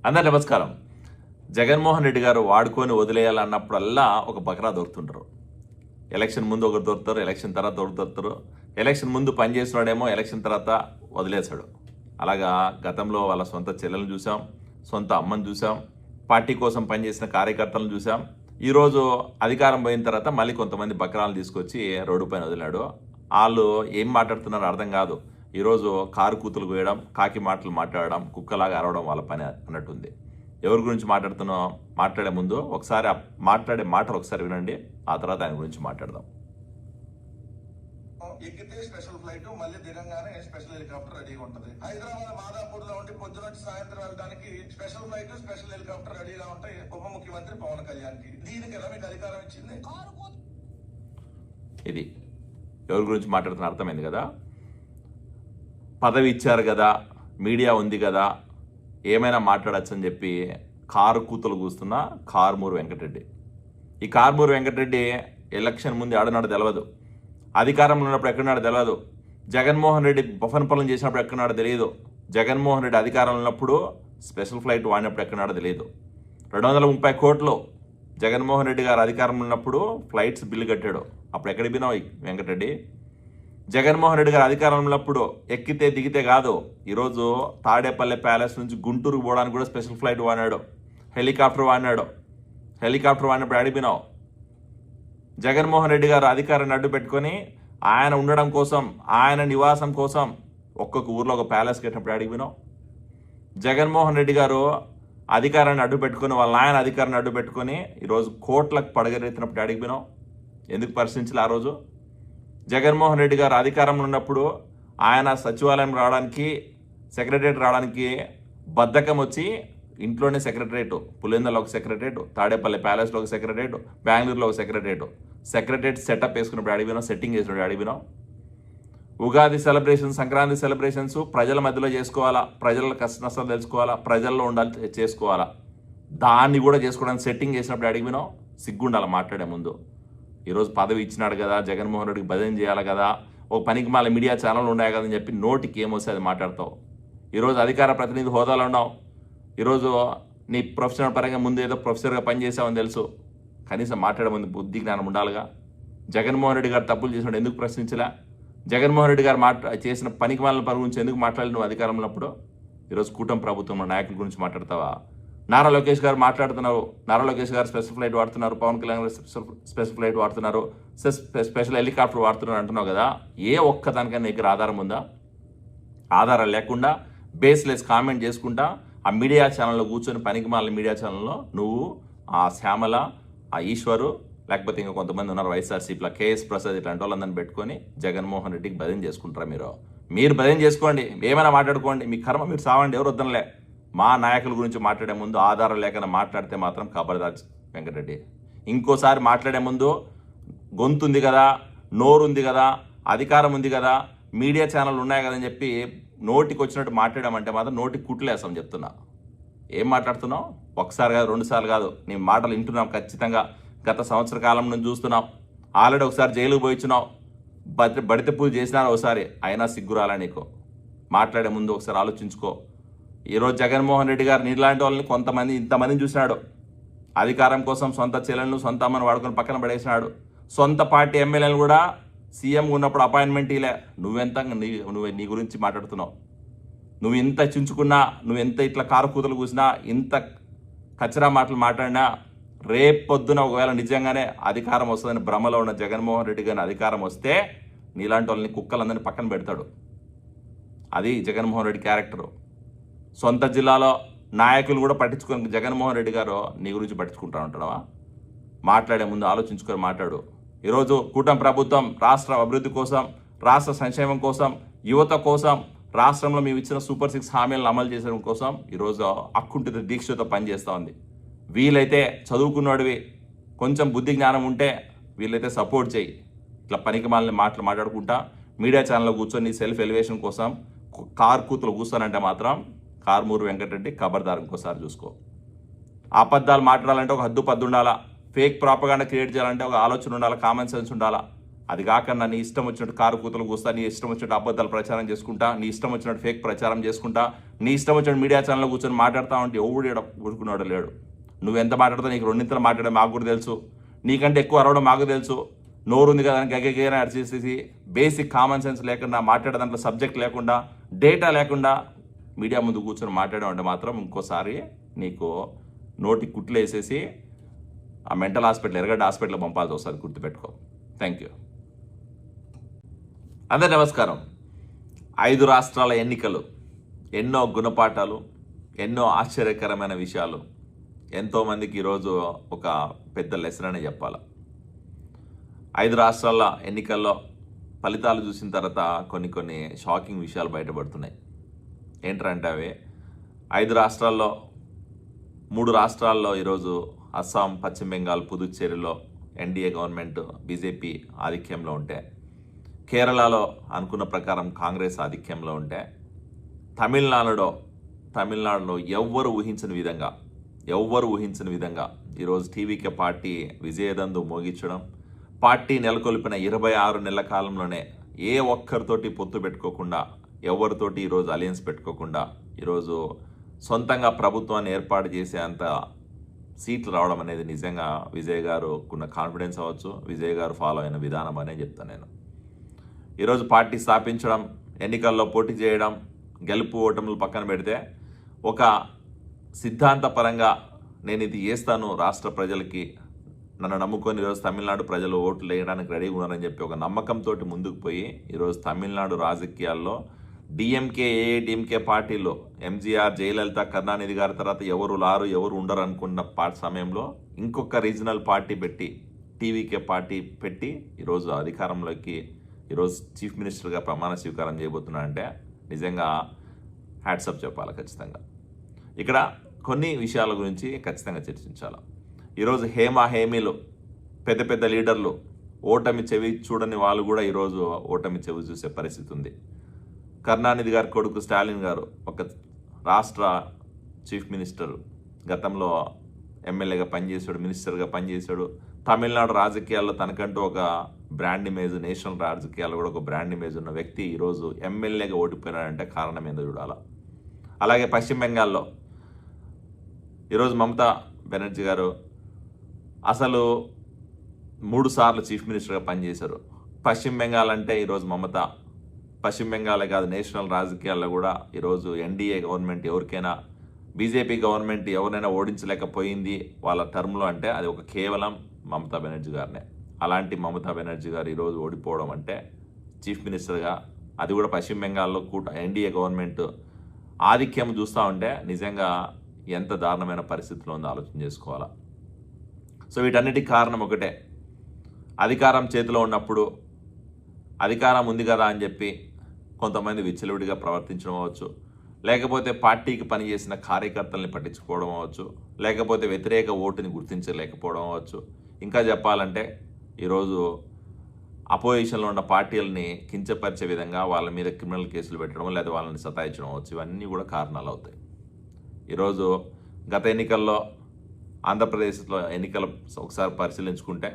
అందరు నమస్కారం. జగన్మోహన్ రెడ్డి గారు వాడుకొని వదిలేయాలన్నప్పుడల్లా ఒక బకరా దొరుకుతుంటారు. ఎలక్షన్ ముందు ఒకరు దొరుకుతారు, ఎలక్షన్ తర్వాత ఒకరు దొరుకుతారు. ఎలక్షన్ ముందు పనిచేసినాడేమో ఎలక్షన్ తర్వాత వదిలేశాడు. అలాగా గతంలో వాళ్ళ సొంత చెల్లెలను చూసాం, సొంత అమ్మని చూసాం, పార్టీ కోసం పనిచేసిన కార్యకర్తలను చూసాం. ఈరోజు అధికారం పోయిన తర్వాత మళ్ళీ కొంతమంది బకరాలను తీసుకొచ్చి రోడ్డు పైన వదిలాడు. వాళ్ళు ఏం మాట్లాడుతున్నారో అర్థం కాదు. ఈరోజు కారు కూతులు వేయడం, కాకి మాటలు మాట్లాడడం, కుక్కలాగా అరవడం వాళ్ళ పని అన్నట్టుంది. ఎవరి గురించి మాట్లాడే ముందు ఒకసారి మాట్లాడే మాటలు ఒకసారి వినండి, ఆ తర్వాత ఆయన గురించి మాట్లాడదాం. ఎక్కితే స్పెషల్ ఫ్లైట్, మళ్ళీ దిగంగానే స్పెషల్ హెలికాప్టర్ రెడీగా ఉంటది. హైదరాబాద్ మాదాపూర్ లో ఉండి పొద్దున సాయంత్రం వెళ్ళడానికి స్పెషల్ ఫ్లైట్, స్పెషల్ హెలికాప్టర్ రెడీగా ఉంటాయి ఉప ముఖ్యమంత్రి పవన్ కళ్యాణ్ కి. దీనికి ఎలా మీకు అధికారం ఇచ్చింది? ఇది ఎవరి గురించి మాట్లాడుతున్న అర్థమైంది కదా. పదవి ఇచ్చారు కదా, మీడియా ఉంది కదా, ఏమైనా మాట్లాడచ్చు అని చెప్పి కారు కూతులు కూస్తున్న కారుమూరు వెంకటరెడ్డి. ఈ కారుమూరు వెంకటరెడ్డి ఎలక్షన్ ముందు ఆడనాడు తెలియదు, అధికారంలో ఉన్నప్పుడు ఎక్కడున్నాడు తెలియదు, జగన్మోహన్ రెడ్డి బఫన్ పనులు చేసినప్పుడు ఎక్కడున్నాడో తెలియదు, జగన్మోహన్ రెడ్డి అధికారంలో ఉన్నప్పుడు స్పెషల్ ఫ్లైట్ వాడినప్పుడు ఎక్కడున్నాడో తెలియదు. 230 కోట్లు జగన్మోహన్ రెడ్డి గారు అధికారంలో ఉన్నప్పుడు ఫ్లైట్స్ బిల్లు కట్టాడు. అప్పుడు ఎక్కడికి పోయినావు వెంకటరెడ్డి? జగన్మోహన్ రెడ్డి గారు అధికారంలో ఉన్నప్పుడు ఎక్కితే దిగితే కాదు, ఈరోజు తాడేపల్లి ప్యాలెస్ నుంచి గుంటూరుకు పోవడానికి కూడా స్పెషల్ ఫ్లైట్ వాడినాడు, హెలికాప్టర్ వాడినాడు. హెలికాప్టర్ వాడినప్పుడు అడిగినావు. జగన్మోహన్ రెడ్డి గారు అధికారాన్ని అడ్డు పెట్టుకొని ఆయన ఉండడం కోసం, ఆయన నివాసం కోసం ఒక్కొక్క ఊర్లో ఒక ప్యాలెస్ కట్టినప్పుడు అడిగినావు. జగన్మోహన్ రెడ్డి గారు అధికారాన్ని అడ్డు పెట్టుకొని, వాళ్ళ ఆయన అధికారాన్ని అడ్డు పెట్టుకొని ఈరోజు కోట్లకు పడగరెత్తినప్పుడు అడిగినావు. ఎందుకు పరిశీలించాలి ఆ రోజు? జగన్మోహన్ రెడ్డి గారు అధికారంలో ఉన్నప్పుడు ఆయన సచివాలయం రావడానికి, సెక్రటరేట్ రావడానికి బద్ధకం వచ్చి ఇంట్లోనే సెక్రటరేట్, పులివెందులలో ఒక సెక్రటరేట్, తాడేపల్లి ప్యాలెస్లో ఒక సెక్రటరేట్, బెంగళూరులో ఒక సెక్రటరేట్ సెటప్ వేసుకున్నప్పుడు అడిగినాం, సెట్టింగ్ చేసినప్పుడు అడిగినాం. ఉగాది సెలబ్రేషన్స్, సంక్రాంతి సెలబ్రేషన్స్ ప్రజల మధ్యలో చేసుకోవాలా, ప్రజల కష్ట నష్టాలు తెలుసుకోవాలా, ప్రజల్లో ఉండాలి చేసుకోవాలా, దాన్ని కూడా చేసుకోవడానికి సెట్టింగ్ చేసినప్పుడు అడిగినాం. సిగ్గుండాలి మాట్లాడే ముందు. ఈరోజు పదవి ఇచ్చినాడు కదా, జగన్మోహన్ రెడ్డికి భజన చేయాలి కదా, ఒక పనికి మళ్ళీ మీడియా ఛానల్ ఉన్నాయి కదని చెప్పి నోటికి ఏమొస్తే అది మాట్లాడతావు. ఈరోజు అధికార ప్రతినిధి హోదాలో ఉన్నావు. ఈరోజు నీ ప్రొఫెషనల్ పరంగా ముందు ఏదో ప్రొఫెసర్గా పనిచేసావని తెలుసు, కనీసం మాట్లాడే ముందు బుద్ధి జ్ఞానం ఉండాలిగా. జగన్మోహన్ రెడ్డి గారు తప్పులు చేసినప్పుడు ఎందుకు ప్రశ్నించలే? జగన్మోహన్ రెడ్డి గారు చేసిన పనికి మాలిన పని గురించి ఎందుకు మాట్లాడి నువ్వు అధికారంలో ఉన్నప్పుడు? ఈరోజు కూటమి ప్రభుత్వం నాయకుల గురించి మాట్లాడతావా? నారా లోకేష్ గారు మాట్లాడుతున్నారు, నారా లోకేష్ గారు స్పెషల్ ఫ్లైట్ వాడుతున్నారు, పవన్ కళ్యాణ్ గారు స్పెషల్ ఫ్లైట్ వాడుతున్నారు, స్పెషల్ హెలికాప్టర్ వాడుతున్నారు అంటున్నావు కదా. ఏ ఒక్క దానికన్నా దగ్గర ఆధారం ఉందా? ఆధారం లేకుండా బేస్లెస్ కామెంట్ చేసుకుంటా ఆ మీడియా ఛానల్లో కూర్చొని పనికి మాలిన మీడియా ఛానల్లో నువ్వు, ఆ శ్యామల, ఆ ఈశ్వరు, లేకపోతే ఇంకా కొంతమంది ఉన్నారు వైఎస్ఆర్సీపీలో కేఎస్ ప్రసాద్, ఇట్లాంటి వాళ్ళందరినీ పెట్టుకొని జగన్మోహన్ రెడ్డికి భజన చేసుకుంటారా? మీరు భజన చేసుకోండి, ఏమైనా మాట్లాడుకోండి, మీ కర్మ మీరు సావండి, ఎవరు వద్దనలే. మా నాయకుల గురించి మాట్లాడే ముందు ఆధారం లేకుండా మాట్లాడితే మాత్రం ఖబర్దార్ వెంకటరెడ్డి. ఇంకోసారి మాట్లాడే ముందు గొంతు ఉంది కదా, నోరు ఉంది కదా, అధికారం ఉంది కదా, మీడియా ఛానల్ ఉన్నాయి కదని చెప్పి నోటికి వచ్చినట్టు మాట్లాడామంటే మాత్రం నోటికి కుట్లేస్తాం చెప్తున్నా. ఏం మాట్లాడుతున్నావు? ఒకసారి కాదు, 2 సార్లు కాదు, నీ మాటలు వింటున్నాం ఖచ్చితంగా. గత సంవత్సర కాలం నుంచి చూస్తున్నాం. ఆల్రెడీ ఒకసారి జైలుకు పోయిచ్చున్నావు, బడిత పూజ చేసినారు ఒకసారి, అయినా సిగ్గురాలా నీకు? మాట్లాడే ముందు ఒకసారి ఆలోచించుకో. ఈరోజు జగన్మోహన్ రెడ్డి గారు నీలాంటి వాళ్ళని ఇంతమందిని చూసినాడు. అధికారం కోసం సొంత చెల్లెలను, సొంత అమ్మను వాడుకొని పక్కన పడేసినాడు. సొంత పార్టీ ఎమ్మెల్యేలు కూడా సీఎం ఉన్నప్పుడు అపాయింట్మెంట్ ఇలే. నువ్వు నీ గురించి మాట్లాడుతున్నావు. నువ్వు ఎంత చించుకున్నా, నువ్వు ఎంత ఇట్లా కారు కూతలు కూసినా, ఇంత కచరా మాటలు మాట్లాడినా, రేపొద్దున ఒకవేళ నిజంగానే అధికారం వస్తుందని భ్రమలో ఉన్న జగన్మోహన్ రెడ్డి గారిని అధికారం వస్తే నీలాంటి వాళ్ళని కుక్కలందరినీ పక్కన పెడతాడు. అది జగన్మోహన్ రెడ్డి క్యారెక్టరు. సొంత జిల్లాలో నాయకులు కూడా పట్టించుకొని జగన్మోహన్ రెడ్డి గారు నీ గురించి పట్టించుకుంటా ఉంటావా? మాట్లాడే ముందు ఆలోచించుకొని మాట్లాడు. ఈరోజు కూటమి ప్రభుత్వం రాష్ట్ర అభివృద్ధి కోసం, రాష్ట్ర సంక్షేమం కోసం, యువత కోసం, రాష్ట్రంలో మేము ఇచ్చిన సూపర్ 6 హామీలను అమలు చేసడం కోసం ఈరోజు అక్కుంఠిత దీక్షతో పనిచేస్తూ ఉంది. వీలైతే చదువుకున్నవాడివి, కొంచెం బుద్ధి జ్ఞానం ఉంటే వీళ్ళైతే సపోర్ట్ చేయి. ఇట్లా పనికి మాలిన మాటలు మాట్లాడుకుంటా మీడియా ఛానల్లో కూర్చొని సెల్ఫ్ ఎలివేషన్ కోసం కారు కూతులు కూర్చొనంటే మాత్రం కారుమూరు వెంకటరెడ్డి ఖబర్దార్ ఇంకోసారి చూసుకో. అబద్ధాలు మాట్లాడాలంటే ఒక హద్దు పద్దు ఉండాలా, ఫేక్ ప్రాపగాండా క్రియేట్ చేయాలంటే ఒక ఆలోచన ఉండాలా, కామన్ సెన్స్ ఉండాలా. అది కాకుండా నీ ఇష్టం వచ్చినట్టు కారు కూతలు కూస్తా, నీ ఇష్టం వచ్చినట్టు అబద్ధాలు ప్రచారం చేసుకుంటా, నీ ఇష్టం వచ్చినట్టు ఫేక్ ప్రచారం చేసుకుంటా, నీ ఇష్టం వచ్చినట్టు మీడియా ఛానల్లో కూర్చొని మాట్లాడుతూ ఉంటే ఎవడు ఊరుకున్నాడు లేడు. నువ్వెంత మాట్లాడతావు, నీకు రెండింతలు మాట్లాడే మాకు కూడా తెలుసు, నీకంటే ఎక్కువ అరవడం మాకు తెలుసు. నోరు ఉంది కదా గగ్గేనా అరిచేసేసి బేసిక్ కామన్ సెన్స్ లేకుండా మాట్లాడే దాంట్లో సబ్జెక్ట్ లేకుండా డేటా లేకుండా మీడియా ముందు కూర్చొని మాట్లాడమంటే మాత్రం ఇంకోసారి నీకు నోటి కుట్లు వేసేసి ఆ మెంటల్ హాస్పిటల్ ఎర్రగడ్డ హాస్పిటల్ పంపాల్సి వస్తుంది, గుర్తుపెట్టుకో. Thank you. అందరి నమస్కారం. 5 రాష్ట్రాల ఎన్నికలు, ఎన్నో గుణపాఠాలు, ఎన్నో ఆశ్చర్యకరమైన విషయాలు, ఎంతోమందికి ఈరోజు ఒక పెద్ద లెసన్ అనే చెప్పాలి. 5 రాష్ట్రాల ఎన్నికల్లో ఫలితాలు చూసిన తర్వాత కొన్ని షాకింగ్ విషయాలు బయటపడుతున్నాయి. ఏంటంటే అవి 5 రాష్ట్రాల్లో 3 రాష్ట్రాల్లో ఈరోజు అస్సాం, పశ్చిమ బెంగాల్, పుదుచ్చేరిలో ఎన్డీఏ గవర్నమెంట్ బీజేపీ ఆధిక్యంలో ఉంటే, కేరళలో అనుకున్న ప్రకారం కాంగ్రెస్ ఆధిక్యంలో ఉంటే, తమిళనాడులో ఎవ్వరు ఊహించని విధంగా ఈరోజు టీవీకే పార్టీ విజయదందు మోగించడం, పార్టీ నెలకొల్పిన 26 నెలల కాలంలోనే ఏ ఒక్కరితోటి పొత్తు పెట్టుకోకుండా, ఎవరితోటి ఈరోజు అలయన్స్ పెట్టుకోకుండా ఈరోజు సొంతంగా ప్రభుత్వాన్ని ఏర్పాటు చేసే అంత సీట్లు రావడం అనేది నిజంగా విజయ్ గారు ఉన్న కాన్ఫిడెన్స్ అవ్వచ్చు, విజయ్ గారు ఫాలో అయిన విధానం అనే చెప్తాను నేను. ఈరోజు పార్టీ స్థాపించడం, ఎన్నికల్లో పోటీ చేయడం, గెలుపు ఓటములు పక్కన పెడితే ఒక సిద్ధాంతపరంగా నేను ఇది చేస్తాను, రాష్ట్ర ప్రజలకి నన్ను నమ్ముకొని ఈరోజు తమిళనాడు ప్రజలు ఓట్లు వేయడానికి రెడీగా ఉన్నారని చెప్పి ఒక నమ్మకంతో ముందుకు పోయి ఈరోజు తమిళనాడు రాజకీయాల్లో డిఎంకే, ఏఐడిఎంకే పార్టీలో ఎంజీఆర్, జయలలిత, కరుణానిధి గారి తర్వాత ఎవరు ఉండరు అనుకున్న సమయంలో ఇంకొక రీజనల్ పార్టీ పెట్టి, టీవీకే పార్టీ పెట్టి ఈరోజు అధికారంలోకి ఈరోజు చీఫ్ మినిస్టర్గా ప్రమాణ స్వీకారం చేయబోతున్నారంటే నిజంగా హ్యాట్సప్ చెప్పాలి ఖచ్చితంగా. ఇక్కడ కొన్ని విషయాల గురించి ఖచ్చితంగా చర్చించాలి. ఈరోజు హేమీలు, పెద్ద లీడర్లు, ఓటమి చెవి చూడని వాళ్ళు కూడా ఈరోజు ఓటమి చెవి చూసే పరిస్థితి ఉంది. కరుణానిధి గారి కొడుకు స్టాలిన్ గారు ఒక రాష్ట్ర చీఫ్ మినిస్టర్, గతంలో ఎమ్మెల్యేగా పనిచేశాడు, మినిస్టర్గా పనిచేశాడు. తమిళనాడు రాజకీయాల్లో తనకంటూ ఒక బ్రాండ్ ఇమేజ్, నేషనల్ రాజకీయాల్లో కూడా ఒక బ్రాండ్ ఇమేజ్ ఉన్న వ్యక్తి ఈరోజు ఎమ్మెల్యేగా ఓడిపోయినాడంటే కారణం ఏందో చూడాలి. అలాగే పశ్చిమ బెంగాల్లో ఈరోజు మమతా బెనర్జీ గారు అసలు 3 సార్లు చీఫ్ మినిస్టర్గా పనిచేశారు. పశ్చిమ బెంగాల్ అంటే ఈరోజు మమత, పశ్చిమ బెంగాలే కాదు నేషనల్ రాజకీయాల్లో కూడా ఈరోజు ఎన్డీఏ గవర్నమెంట్ ఎవరికైనా, బీజేపీ గవర్నమెంట్ ఎవరైనా ఓడించలేకపోయింది వాళ్ళ టర్మ్లో అంటే అది ఒక కేవలం మమతా బెనర్జీ గారినే. అలాంటి మమతా బెనర్జీ గారు ఈరోజు ఓడిపోవడం అంటే చీఫ్ మినిస్టర్గా, అది కూడా పశ్చిమ బెంగాల్లో ఎన్డీఏ గవర్నమెంట్ ఆధిక్యం చూస్తూ ఉంటే నిజంగా ఎంత దారుణమైన పరిస్థితిలో ఉందో ఆలోచన చేసుకోవాలా. సో వీటన్నిటికి కారణం ఒకటే, అధికారం చేతిలో ఉన్నప్పుడు అధికారం ఉంది కదా అని చెప్పి కొంతమంది విచ్చలవిడిగా ప్రవర్తించడం అవ్వచ్చు, లేకపోతే పార్టీకి పనిచేసిన కార్యకర్తల్ని పట్టించుకోవడం అవ్వచ్చు, లేకపోతే వ్యతిరేక ఓటుని గుర్తించలేకపోవడం అవ్వచ్చు. ఇంకా చెప్పాలంటే ఈరోజు అపోజిషన్లో ఉన్న పార్టీలని కించపరిచే విధంగా వాళ్ళ మీద క్రిమినల్ కేసులు పెట్టడం, లేదా వాళ్ళని సతాయించడం అవ్వచ్చు. ఇవన్నీ కూడా కారణాలు అవుతాయి. ఈరోజు గత ఎన్నికల్లో ఆంధ్రప్రదేశ్లో ఎన్నికలు ఒకసారి పరిశీలించుకుంటే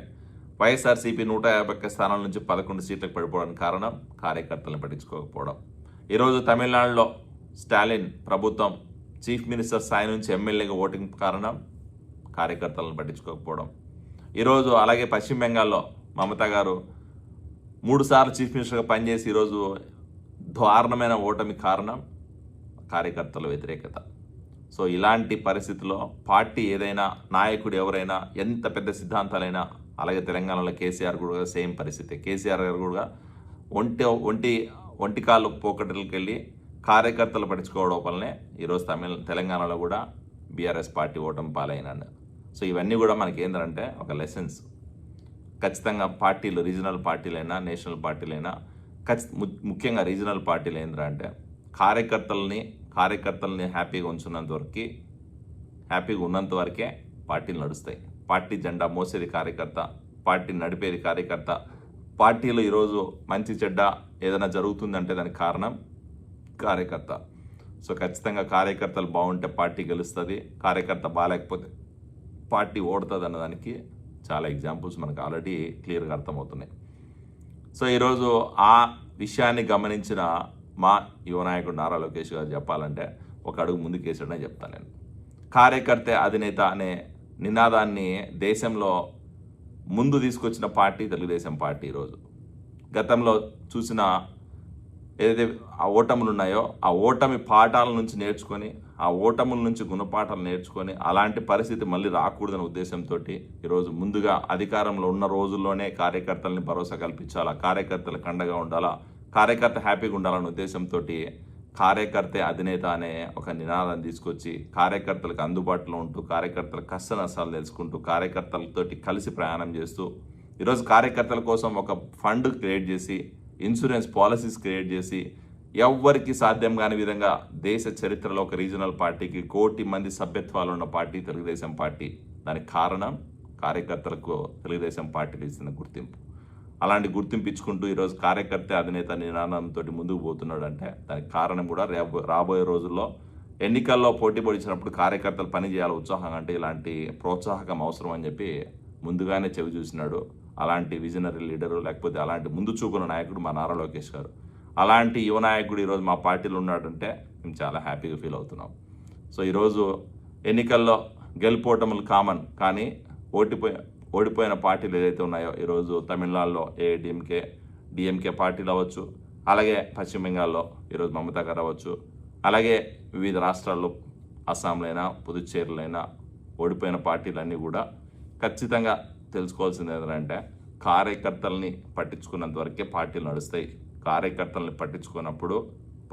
వైఎస్ఆర్సీపీ 151 స్థానాల నుంచి 11 సీట్లకు పడిపోవడానికి కారణం కార్యకర్తలను పట్టించుకోకపోవడం. ఈరోజు తమిళనాడులో స్టాలిన్ ప్రభుత్వం చీఫ్ మినిస్టర్ స్థాయి నుంచి ఎమ్మెల్యేగా ఓటింగ్ కారణం కార్యకర్తలను పట్టించుకోకపోవడం. ఈరోజు అలాగే పశ్చిమ బెంగాల్లో మమతా గారు 3 సార్లు చీఫ్ మినిస్టర్గా పనిచేసి ఈరోజు దారుణమైన ఓటమి కారణం కార్యకర్తల వ్యతిరేకత. సో ఇలాంటి పరిస్థితుల్లో పార్టీ ఏదైనా, నాయకుడు ఎవరైనా, ఎంత పెద్ద సిద్ధాంతాలైనా, అలాగే తెలంగాణలో కేసీఆర్ కూడా సేమ్ పరిస్థితి. కేసీఆర్ గారు కూడా ఒంటి కాళ్ళు పోకటలకు వెళ్ళి కార్యకర్తలు పట్టించుకోవడం వల్లనే ఈరోజు తెలంగాణలో కూడా బీఆర్ఎస్ పార్టీ ఓటమి పాలైనాడు. సో ఇవన్నీ కూడా మనకి ఏంటంటే ఒక లెసన్స్. ఖచ్చితంగా పార్టీలు, రీజనల్ పార్టీలైనా నేషనల్ పార్టీలైనా, ముఖ్యంగా రీజనల్ పార్టీలు ఏంటంటే కార్యకర్తల్ని హ్యాపీగా ఉన్నంత వరకే పార్టీలు నడుస్తాయి. పార్టీ జెండా మోసేది కార్యకర్త, పార్టీని నడిపేది కార్యకర్త. పార్టీలో ఈరోజు మంచి చెడ్డ ఏదైనా జరుగుతుందంటే దానికి కారణం కార్యకర్త. సో ఖచ్చితంగా కార్యకర్తలు బాగుంటే పార్టీ గెలుస్తుంది, కార్యకర్త బాగాలేకపోతే పార్టీ ఓడుతుంది అన్నదానికి చాలా ఎగ్జాంపుల్స్ మనకు ఆల్రెడీ క్లియర్గా అర్థమవుతున్నాయి. సో ఈరోజు ఆ విషయాన్ని గమనించిన మా యువ నాయకుడు నారా లోకేష్ గారు చెప్పాలంటే ఒక అడుగు ముందుకేసాడనే చెప్తాను నేను. కార్యకర్తే అధినేత అనే నినాదాన్ని దేశంలో ముందు తీసుకొచ్చిన పార్టీ తెలుగుదేశం పార్టీ. ఈరోజు గతంలో చూసిన ఏదైతే ఆ ఓటములు ఉన్నాయో ఆ ఓటమి పాఠాల నుంచి నేర్చుకొని, ఆ ఓటముల నుంచి గుణపాఠాలు నేర్చుకొని అలాంటి పరిస్థితి మళ్ళీ రాకూడదనే ఉద్దేశంతో ఈరోజు ముందుగా అధికారంలో ఉన్న రోజుల్లోనే కార్యకర్తలని భరోసా కల్పించాలా, కార్యకర్తలకు అండగా ఉండాలా, కార్యకర్త హ్యాపీగా ఉండాలనే ఉద్దేశంతో కార్యకర్తే అధినేత అనే ఒక నినాదాన్ని తీసుకొచ్చి కార్యకర్తలకు అందుబాటులో ఉంటూ, కార్యకర్తల కష్ట నష్టాలు తెలుసుకుంటూ, కార్యకర్తలతోటి కలిసి ప్రయాణం చేస్తూ ఈరోజు కార్యకర్తల కోసం ఒక ఫండ్ క్రియేట్ చేసి, ఇన్సూరెన్స్ పాలసీస్ క్రియేట్ చేసి, ఎవ్వరికి సాధ్యం కాని విధంగా దేశ చరిత్రలో ఒక రీజనల్ పార్టీకి 1 కోటి మంది సభ్యత్వాలు ఉన్న పార్టీ తెలుగుదేశం పార్టీ. దానికి కారణం కార్యకర్తలకు తెలుగుదేశం పార్టీకి ఇచ్చిన గుర్తింపు. అలాంటి గుర్తింపు ఇచ్చుకుంటూ ఈరోజు కార్యకర్త అధినేత నినాదంతో ముందుకు పోతున్నాడు అంటే దానికి కారణం కూడా రాబోయే రోజుల్లో ఎన్నికల్లో పోటీ పడిచినప్పుడు కార్యకర్తలు పని చేయాలి ఉత్సాహంగా, అంటే ఇలాంటి ప్రోత్సాహకం అవసరం అని చెప్పి ముందుగానే చెవి చూసినాడు. అలాంటి విజనరీ లీడరు, లేకపోతే అలాంటి ముందు చూపున్న నాయకుడు మా నారా లోకేష్ గారు. అలాంటి యువ నాయకుడు ఈరోజు మా పార్టీలో ఉన్నాడంటే మేము చాలా హ్యాపీగా ఫీల్ అవుతున్నాం. సో ఈరోజు ఎన్నికల్లో గెలుపోవటములు కామన్, కానీ ఓడిపోయిన పార్టీలు ఏదైతే ఉన్నాయో ఈరోజు తమిళనాడులో ఏఐడిఎంకే, డిఎంకే పార్టీలు అవ్వచ్చు, అలాగే పశ్చిమ బెంగాల్లో ఈరోజు మమతా గారు అవ్వచ్చు, అలాగే వివిధ రాష్ట్రాల్లో అస్సాంలో అయినా పుదుచ్చేరిలో అయినా ఓడిపోయిన పార్టీలన్నీ కూడా ఖచ్చితంగా తెలుసుకోవాల్సింది ఏంటంటే కార్యకర్తల్ని పట్టించుకున్నంత వరకే పార్టీలు నడుస్తాయి. కార్యకర్తల్ని పట్టించుకున్నప్పుడు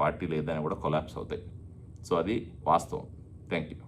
పార్టీలు ఏదైనా కూడా కొలాప్స్ అవుతాయి. సో అది వాస్తవం. Thank you.